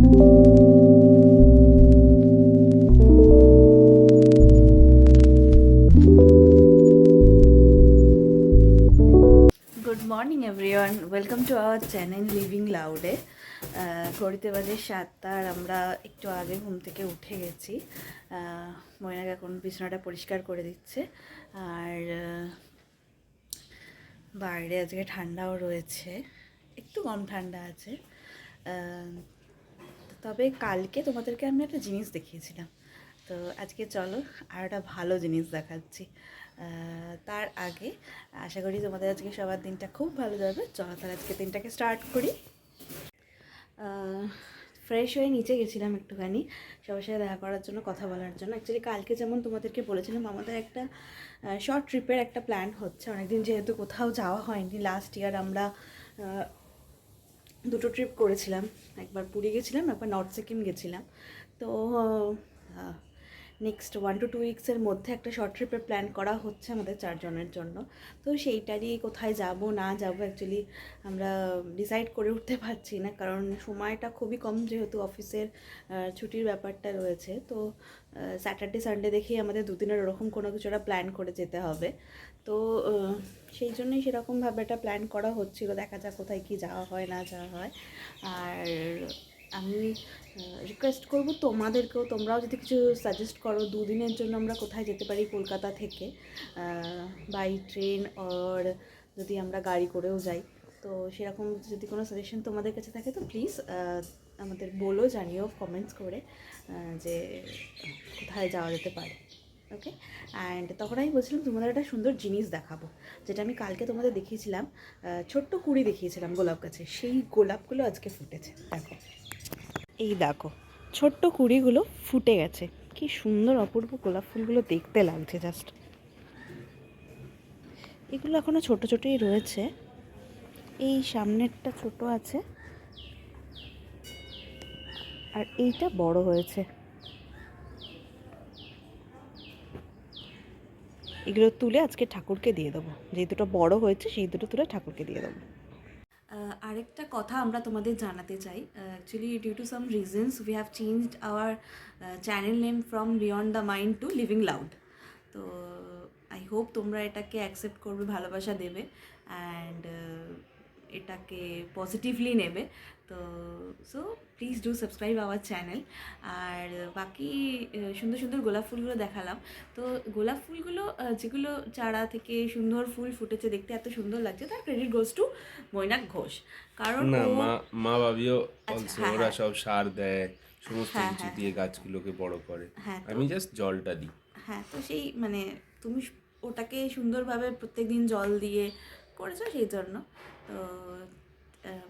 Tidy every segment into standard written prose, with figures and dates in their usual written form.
Good morning everyone, welcome to our channel Living লাউডে। ঘড়িতে বাজে 7টা আর আমরা একটু আগে ঘুম থেকে উঠে গেছি। ময়নাকে এখন বিছানাটা পরিষ্কার করে দিচ্ছে। আর বাইরে আজকে ঠান্ডাও রয়েছে, একটু কম ঠান্ডা আছে। তবে কালকে তোমাদেরকে আমি একটা জিনিস দেখিয়েছিলাম, তো আজকে চলো আর একটা ভালো জিনিস দেখাচ্ছি। তার আগে আশা করি তোমাদের আজকে সবার দিনটা খুব ভালো যাবে। চলো তাহলে আজকে দিনটাকে স্টার্ট করি। ফ্রেশ হয়ে নিচে গেছিলাম একটুখানি সবার সাথে দেখা করার জন্য, কথা বলার জন্য। অ্যাকচুয়ালি কালকে যেমন তোমাদেরকে বলেছিলাম, আমাদের একটা শর্ট ট্রিপের একটা প্ল্যান হচ্ছে। অনেকদিন যেহেতু কোথাও যাওয়া হয়নি, লাস্ট ইয়ার আমরা দুটো ট্রিপ করেছিলাম, একবার পুরী গেছিলাম, একবার নর্থ সিকিম গেছিলাম। তো নেক্সট 1 to 2 উইক্সের মধ্যে একটা শর্ট ট্রিপের প্ল্যান করা হচ্ছে আমাদের 4 জনের জন্য। তো সেইটারই কোথায় যাব না যাব অ্যাকচুয়ালি আমরা ডিসাইড করে উঠতে পারছি না, কারণ সময়টা খুবই কম, যেহেতু অফিসের ছুটির ব্যাপারটা রয়েছে। তো স্যাটারডে সানডে দেখেই আমাদের দুদিনের ওরকম কোনো কিছু একটা প্ল্যান করে যেতে হবে। তো সেই জন্যই সেরকমভাবে একটা প্ল্যান করা হচ্ছিল, দেখা যাক কোথায় কি যাওয়া হয় না যাওয়া হয়। আর আমি রিকোয়েস্ট করব তোমাদেরকেও, তোমরাও যদি কিছু সাজেস্ট করো দুদিনের জন্য আমরা কোথায় যেতে পারি কলকাতা থেকে, বাই ট্রেন অর যদি আমরা গাড়ি করেও যাই। তো সেরকম যদি কোনো সাজেশন তোমাদের কাছে থাকে তো প্লিজ আমাদের বলো, জানিও কমেন্টস করে যে কোথায় যাওয়া যেতে পারে। ওকে, অ্যান্ড তখন আমি বলছিলাম তোমাদের একটা সুন্দর জিনিস দেখাবো, যেটা আমি কালকে তোমাদের দেখিয়েছিলাম। ছোট্ট কুড়ি দেখিয়েছিলাম গোলাপ গাছে, সেই গোলাপগুলো আজকে ফুটেছে। দেখো, এই দেখো ছোট্ট কুড়িগুলো ফুটে গেছে, কি সুন্দর অপূর্ব গোলাপ ফুলগুলো দেখতে লাগছে জাস্ট। এগুলো এখনও ছোটো ছোটোই রয়েছে, এই সামনেরটা ছোট আছে আর এইটা বড় হয়েছে। এগুলো তুলে আজকে ঠাকুরকে দিয়ে দেবো, যেই দুটো বড় হয়েছে সেই দুটো তুলে ঠাকুরকে দিয়ে দেবো। আরেকটা কথা আমরা তোমাদের জানাতে চাই, actually due to some reasons we have changed our channel name from beyond the mind to living loud. তো আই হোপ তোমরা এটাকে অ্যাকসেপ্ট করবে, ভালোবাসা দেবে, অ্যান্ড এটাকে পজিটিভলি নেবে। তো so please do subscribe our channel. আর বাকি সুন্দর সুন্দর গোলাপ ফুলগুলো দেখালাম। তো গোলাপ ফুলগুলো যেগুলো চারা থেকে সুন্দর ফুল ফুটেছে, দেখতে এত সুন্দর লাগছে, তার credit goes to Mainak Ghosh. কারণ না, ও মা বাবিও আচ্ছা, ওরা সব সার দেয়, সমস্ত হ্যাঁ কিছু হ্যাঁ দিয়ে গাছগুলোকে বড় করে। হ্যাঁ, তো আমি জাস্ট জলটা দিই। হ্যাঁ, তো সেই মানে তুমি ওটাকে সুন্দরভাবে প্রত্যেকদিন জল দিয়ে করেছো সেই জন্য। তো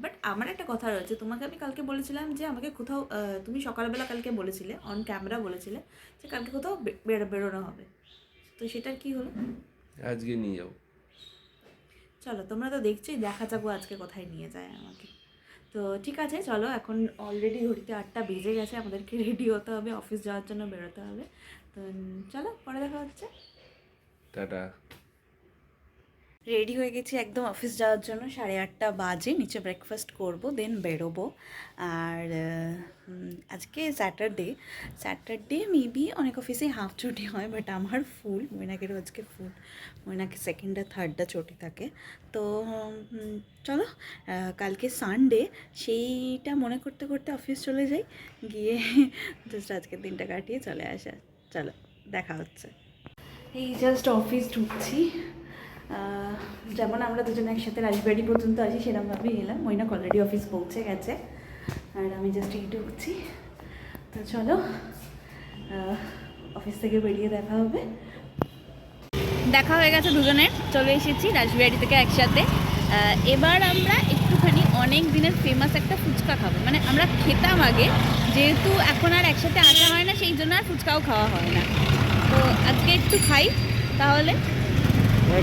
বাট আমার একটা কথা রয়েছে, তোমাকে আমি কালকে বলেছিলাম যে আমাকে কোথাও, তুমি সকালবেলা কালকে বলেছিলে, অন ক্যামেরা বলেছিলে যে কালকে কোথাও বেরোনো হবে। তো সেটার কি হলো? আজকে নিয়ে যাও। চলো, তোমরা তো দেখছোই, দেখা যাবো আজকে কোথায় নিয়ে যায় আমাকে। তো ঠিক আছে, চলো, এখন অলরেডি ঘড়িতে 8টা বেজে গেছে, আমাদেরকে রেডি হতে হবে, অফিস যাওয়ার জন্য বেরোতে হবে। তো চলো, পরে দেখা হচ্ছে। টাটা। রেডি হয়ে গেছি একদম অফিস যাওয়ার জন্য, 8:30 বাজে, নিচে ব্রেকফাস্ট করব, দেন বেরোবো। আর আজকে স্যাটারডে মেবি অনেক অফিসেই হাফ ছুটি হয়, বাট আমার ফুল, মৈনাকেরও আজকে ফুল, মৈনাকে সেকেন্ড আর থার্ডটা ছুটি থাকে। তো চলো, কালকে সানডে, সেইটা মনে করতে করতে অফিস চলে যাই, গিয়ে জাস্ট আজকের দিনটা কাটিয়ে চলে আসা। চলো, দেখা হচ্ছে। এই জাস্ট অফিস ঢুকছি। যেমন আমরা দুজনে একসাথে রাজবাড়ি পর্যন্ত আসি সেরকমভাবেই এলাম। মৈনাক অলরেডি অফিস পৌঁছে গেছে আর আমি জাস্ট এই ঢুকছি। তো চলো, অফিস থেকে বেরিয়ে দেখা হবে। দেখা হয়ে গেছে দুজনের, চলে এসেছি রাজবাড়ি থেকে একসাথে। এবার আমরা একটুখানি অনেক দিনের ফেমাস একটা ফুচকা খাবো, মানে আমরা খেতাম আগে, যেহেতু এখন আর একসাথে আসা হয় না সেই জন্য আর ফুচকাও খাওয়া হয় না। তো আজকে একটু খাই তাহলে।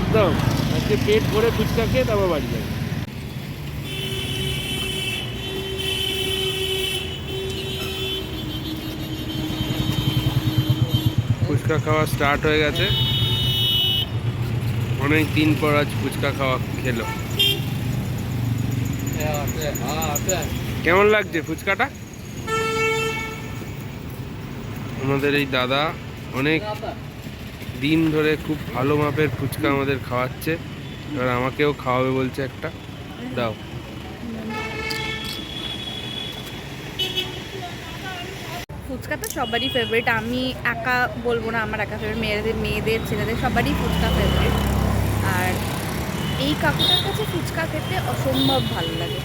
একদম আজকে পেট ভরে ফুচকা খেয়ে তারপর বাড়ি যাবে। ফুচকা খাওয়া স্টার্ট হয়ে গেছে, অনেক দিন পর আজ ফুচকা খাওয়া খেলো। কেমন লাগছে ফুচকাটা? আমাদের এই দাদা অনেক দিন ধরে খুব ভালো মাপের ফুচকা আমাদের খাওয়াচ্ছে, এবার আমাকেও খাওয়াবে বলছে একটা। দাও। ফুচকা তো সবারই ফেভারিট, আমি একা বলবো না আমার একা ফেভারিট, মেয়েদের ছেলেদের সবারই ফুচকা ফেভারিট। আর এই কাকুটার কাছে ফুচকা খেতে অসম্ভব ভালো লাগে।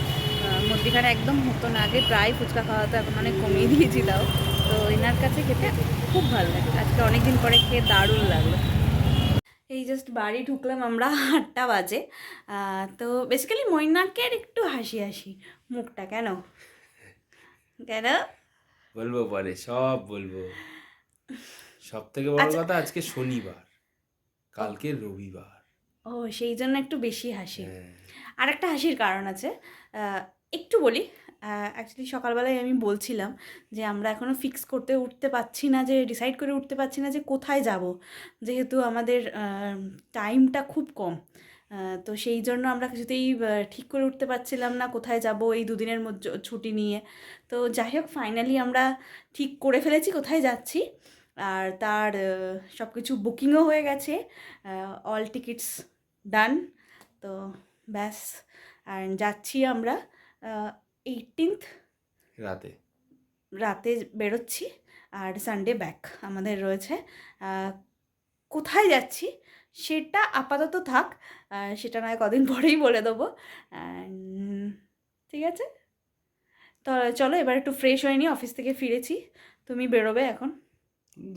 মধ্যিখানে একদম হতো না, আগে প্রায় ফুচকা খাওয়া তো, এখন অনেক কমিয়ে দিয়েছি তাও। তো এনার কাছে খেতে খুব ভালো লাগে, আজকে অনেকদিন পরে খেয়ে দারুণ লাগলো। এই জাস্ট বাড়ি ঢুকলাম আমরা, 8টা বাজে। তো বেসিক্যালি মৈনাকের একটু হাসি হাসি মুখটা, কেন কেন বলবো পরে, সব বলবো। সব থেকে বড় আচ্ছা। কথা, আজকে শনিবার, কালকে রবিবার। ও, সেই জন্য একটু বেশি হাসি। হ্যাঁ। আর একটা হাসির কারণ আছে, একটু বলি। অ্যাকচুয়ালি সকালবেলায় আমি বলছিলাম যে আমরা এখনও ফিক্স করতে উঠতে পারছি না, যে ডিসাইড করে উঠতে পারছি না যে কোথায় যাব, যেহেতু আমাদের টাইমটা খুব কম। তো সেই জন্য আমরা কিছুতেই ঠিক করে উঠতে পারছিলাম না কোথায় যাব এই দুদিনের মধ্যে ছুটি নিয়ে। তো যাই হোক, ফাইনালি আমরা ঠিক করে ফেলেছি কোথায় যাচ্ছি। আর তার সব কিছু বুকিংও হয়ে গেছে, অল টিকিটস ডান। তো ব্যাস, আর যাচ্ছি আমরা 18th রাতে। রাতে বেরোচ্ছি, আর সানডে ব্যাক আমাদের রয়েছে। কোথায় যাচ্ছি সেটা আপাতত থাক, সেটা নয় কদিন পরেই বলে দেবো। ঠিক আছে, তো চলো এবার একটু ফ্রেশ হয়ে নিই, অফিস থেকে ফিরেছি। তুমি বেরোবে এখন?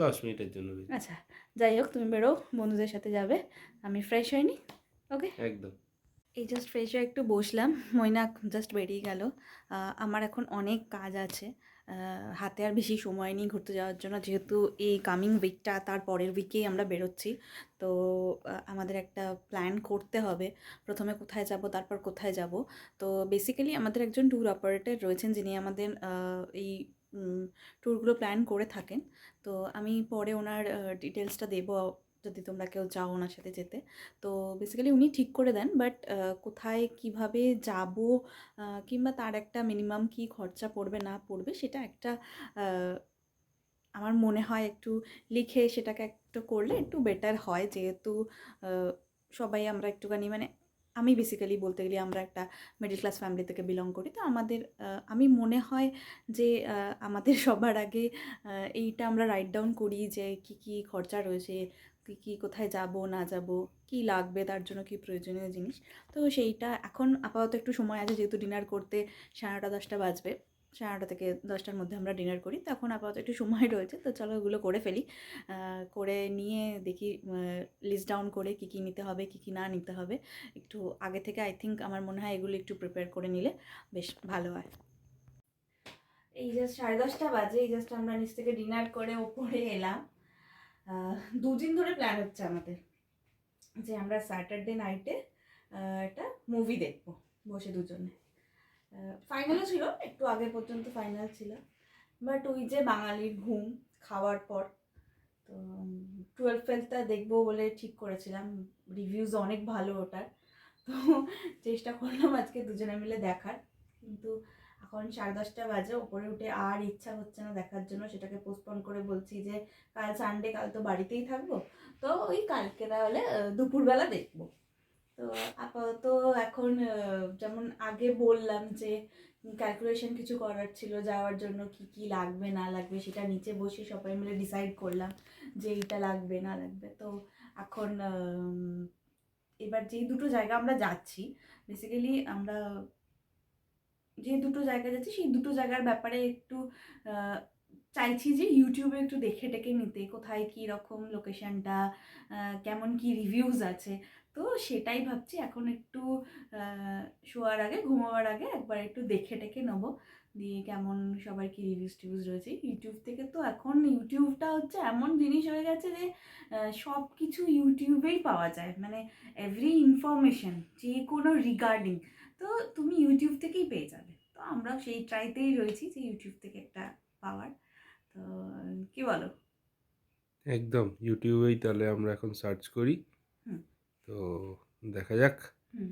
10 মিনিটের জন্য। আচ্ছা, যাই হোক, তুমি বেরো, বন্ধুদের সাথে যাবে, আমি ফ্রেশ হয়ে নিই। ওকে। একদম। এই জাস্ট ফ্রেশ হয়ে একটু বসলাম, মৈনাক জাস্ট বেরিয়ে গেল। আমার এখন অনেক কাজ আছে, হাতে আর বেশি সময় নেই ঘুরতে যাওয়ার জন্য, যেহেতু এই কামিং উইকটা তার পরের উইকেই আমরা বেরোচ্ছি। তো আমাদের একটা প্ল্যান করতে হবে, প্রথমে কোথায় যাব তারপর কোথায় যাব। তো বেসিক্যালি আমাদের একজন ট্যুর অপারেটর রয়েছেন, যিনি আমাদের এই ট্যুরগুলো প্ল্যান করে থাকেন। তো আমি পরে ওনার ডিটেলসটা দেবো, যদি তোমরা কেউ চাও ওনার সাথে যেতে। তো বেসিক্যালি উনি ঠিক করে দেন, বাট কোথায় কিভাবে যাব, কিংবা তার একটা মিনিমাম কি খরচা পড়বে না পড়বে, সেটা একটা আমার মনে হয় একটু লিখে সেটাকে একটু করলে একটু বেটার হয়, যেহেতু সবাই আমরা একটুখানি, মানে আমি বেসিক্যালি বলতে গেলে আমরা একটা মিডল ক্লাস ফ্যামিলি থেকে বিলং করি। তো আমাদের আমি মনে হয় যে আমাদের সবার আগে এইটা আমরা রাইট ডাউন করি যে কী কী খরচা রয়েছে, কী কী কোথায় যাব না যাব, কী লাগবে তার জন্য, কী প্রয়োজনীয় জিনিস। তো সেইটা এখন আপাতত একটু সময় আছে, যেহেতু ডিনার করতে 9:30-10টা বাজবে, 9:30 থেকে 10টার মধ্যে আমরা ডিনার করি, তখন আপাতত একটু সময় রয়েছে। তো চলো ওগুলো করে ফেলি, করে নিয়ে দেখি লিস্ট ডাউন করে কী কী নিতে হবে, কী কী না নিতে হবে, একটু আগে থেকে আই থিঙ্ক আমার মনে হয় এগুলো একটু প্রিপেয়ার করে নিলে বেশ ভালো হয়। এই জাস্ট 10:30টা বাজে, এই জাস্ট আমরা নিচ থেকে ডিনার করে ওপরে এলাম। 2 দিন ধরে প্ল্যান হচ্ছে আমাদের যে আমরা স্যাটারডে নাইটে একটা মুভি দেখবো বসে দুজনে। ফাইনালও ছিল, একটু আগে পর্যন্ত ফাইনাল ছিল, বাট ওই যে বাঙালির ঘুম খাওয়ার পর, তো 12th দেখবো বলে ঠিক করেছিলাম, রিভিউজ অনেক ভালো ওটার। তো চেষ্টা করলাম আজকে দুজনে মিলে দেখার, কিন্তু এখন 10:30টা বাজে, ওপরে উঠে আর ইচ্ছা হচ্ছে না দেখার জন্য, সেটাকে পোস্টপোন করে বলছি যে কাল সানডে, কাল তো বাড়িতেই থাকবো, তো ওই কালকে তাহলে দুপুরবেলা দেখবো। তো আপাতত এখন যেমন আগে বললাম যে ক্যালকুলেশন কিছু করার ছিল যাওয়ার জন্য, কি কি লাগবে না লাগবে, সেটা নিচে বসে সবাই মিলে ডিসাইড করলাম যে এইটা লাগবে না লাগবে। তো এখন এবার যেই দুটো জায়গা আমরা যাচ্ছি, বেসিক্যালি আমরা যে দুটো জায়গা যাচ্ছি সেই দুটো জায়গার ব্যাপারে একটু চাইছি যে ইউটিউবে একটু দেখে টেকে নিতে, কোথায় কী রকম লোকেশনটা, কেমন কি রিভিউজ আছে। তো সেটাই ভাবছি এখন একটু শোয়ার আগে, ঘুমাবার আগে একবার একটু দেখে টেকে নেবো, দিয়ে কেমন সবার কি রিভিউজ টিভিউজ রয়েছে ইউটিউব থেকে। তো এখন ইউটিউবটা হচ্ছে এমন জিনিস হয়ে গেছে যে সব কিছু ইউটিউবেই পাওয়া যায়, মানে এভরি ইনফরমেশন যে কোনো রিগার্ডিং, তো তুমি ইউটিউব থেকেই পেয়ে যাবে। তো আমরা সেই ট্রাইতেই রয়েছি যে ইউটিউব থেকে একটা পাওয়ার। তো কি বলো? একদম ইউটিউবেই তাহলে আমরা এখন সার্চ করি। হুম। তো দেখা যাক হুম।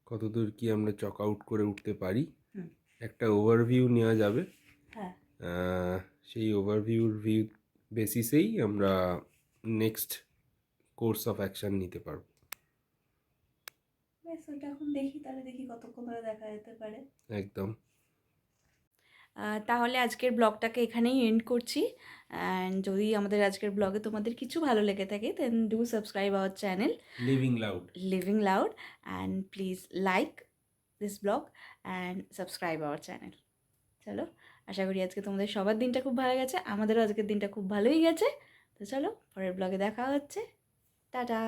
কতদূর কি আমরা চক আউট করে উঠতে পারি। হুম। একটা ওভারভিউ নেওয়া যাবে, হ্যাঁ। সেই ওভারভিউর বেসিসেই আমরা নেক্সট কোর্স অফ অ্যাকশন নিতে পারবো। ব্যাস ওটা এখন দেখি, তাহলে দেখি কতক্ষণ ধরে দেখা যেতে পারে। একদম। তাহলে আজকের ব্লগটাকে এখানেই এন্ড করছি। অ্যান্ড যদি আমাদের আজকের ব্লগে তোমাদের কিছু ভালো লেগে থাকে, then do subscribe our channel living loud and please like this blog and subscribe our channel. চলো, আশা করি আজকে তোমাদের সবার দিনটা খুব ভালো গেছে, আমাদেরও আজকের দিনটা খুব ভালোই গেছে। তো চলো, পরের ব্লগে দেখা হচ্ছে। Tata.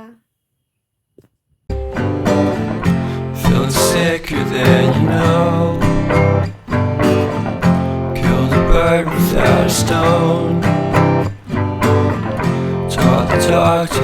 Feeling sicker than you know. Killed a bird without a stone. Talk the talk to